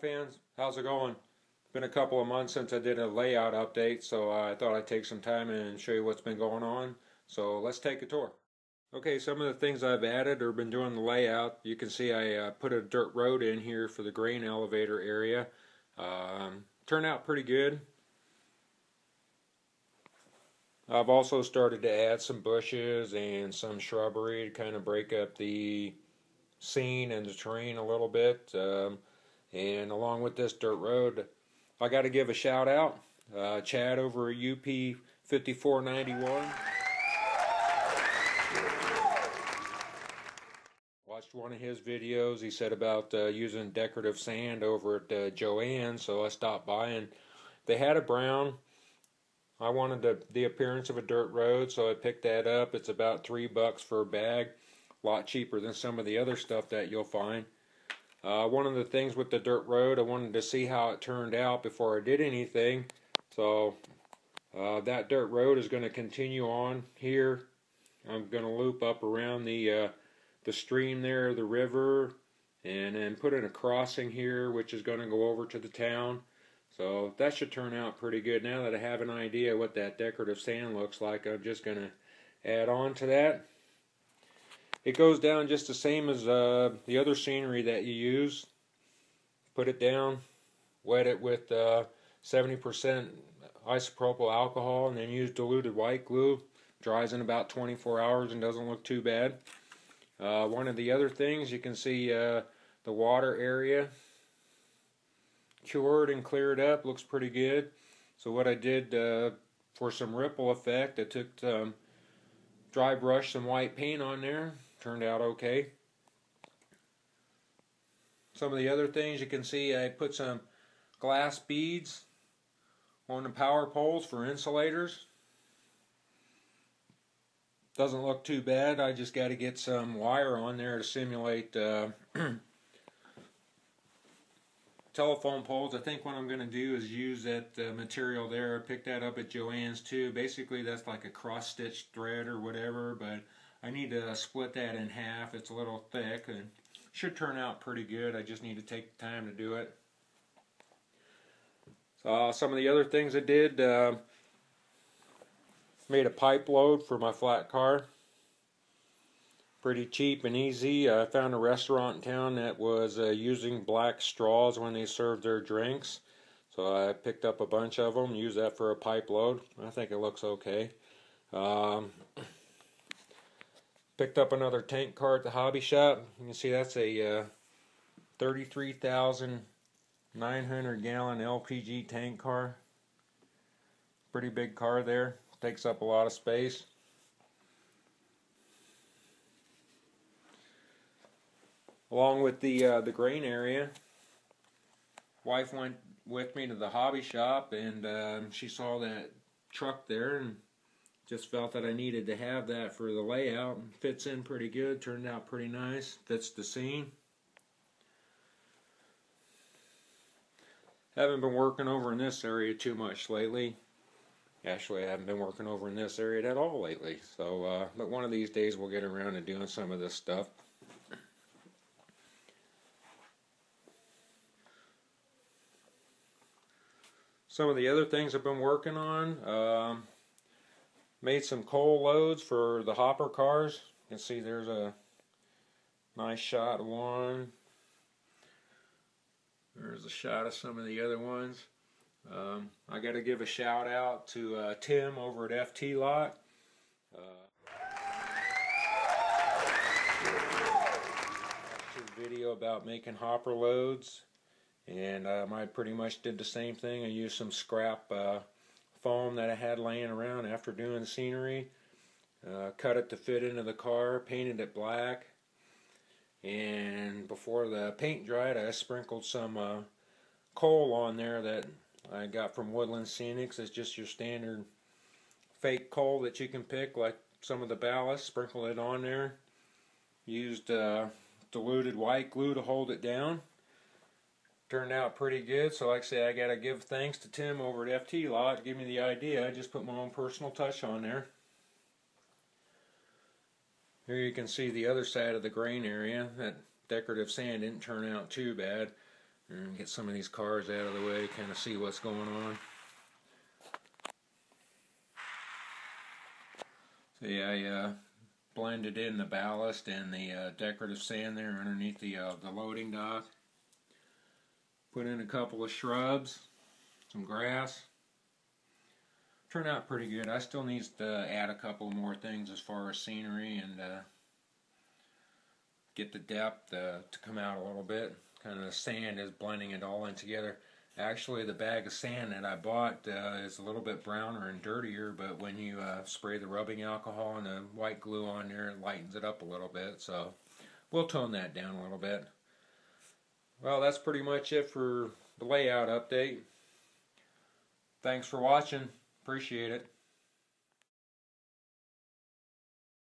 fans, how's it going? Been a couple of months since I did a layout update, so I thought I'd take some time and show you what's been going on. So let's take a tour. Okay, some of the things I've added or been doing the layout, you can see I put a dirt road in here for the grain elevator area. Turned out pretty good. I've also started to add some bushes and some shrubbery to kind of break up the scene and the terrain a little bit. And along with this dirt road, I got to give a shout out, Chad over at UP 5491. Watched one of his videos. He said about using decorative sand over at Joann's, so I stopped by and they had a brown. I wanted the appearance of a dirt road, so I picked that up. It's about $3 for a bag, a lot cheaper than some of the other stuff that you'll find. One of the things with the dirt road, I wanted to see how it turned out before I did anything. So that dirt road is going to continue on here. I'm going to loop up around the stream there, the river, and then put in a crossing here, which is going to go over to the town. So that should turn out pretty good. Now that I have an idea what that decorative sand looks like, I'm just going to add on to that. It goes down just the same as the other scenery that you use. Put it down, wet it with 70% isopropyl alcohol, and then use diluted white glue. Dries in about 24 hours and doesn't look too bad. One of the other things, you can see the water area cured and cleared up, looks pretty good. So what I did for some ripple effect, I took dry brush some white paint on there. Turned out okay. Some of the other things you can see, I put some glass beads on the power poles for insulators. Doesn't look too bad. I just got to get some wire on there to simulate telephone poles. I think what I'm going to do is use that material there. I picked that up at Joann's too. Basically that's like a cross-stitch thread or whatever, but I need to split that in half. It's a little thick and should turn out pretty good. I just need to take the time to do it. Some of the other things I did, made a pipe load for my flat car. Pretty cheap and easy. I found a restaurant in town that was using black straws when they served their drinks. So I picked up a bunch of them, used that for a pipe load. I think it looks okay. Picked up another tank car at the hobby shop. You can see that's a 33,900 gallon LPG tank car. Pretty big car there. Takes up a lot of space. Along with the grain area, wife went with me to the hobby shop and she saw that truck there and just felt that I needed to have that for the layout. Fits in pretty good, turned out pretty nice, fits the scene. Haven't been working over in this area too much lately. Actually, I haven't been working over in this area at all lately. So, but one of these days we'll get around to doing some of this stuff. Some of the other things I've been working on, made some coal loads for the hopper cars. You can see there's a nice shot of one. There's a shot of some of the other ones. I got to give a shout out to Tim over at FT Lot. Watched his video about making hopper loads. And I pretty much did the same thing. I used some scrap foam that I had laying around after doing the scenery. Cut it to fit into the car, painted it black. And before the paint dried, I sprinkled some coal on there that I got from Woodland Scenics. It's just your standard fake coal that you can pick, like some of the ballast. Sprinkle it on there. Used diluted white glue to hold it down. Turned out pretty good, so like I say, I gotta give thanks to Tim over at FT Lot to give me the idea. I just put my own personal touch on there. Here you can see the other side of the grain area. That decorative sand didn't turn out too bad. And get some of these cars out of the way, kind of see what's going on. So yeah, I blended in the ballast and the decorative sand there underneath the loading dock. Put in a couple of shrubs, some grass. Turned out pretty good. I still need to add a couple more things as far as scenery and get the depth to come out a little bit. Kind of the sand is blending it all in together. Actually, the bag of sand that I bought is a little bit browner and dirtier, but when you spray the rubbing alcohol and the white glue on there, it lightens it up a little bit. So we'll tone that down a little bit. Well, that's pretty much it for the layout update. Thanks for watching. Appreciate it.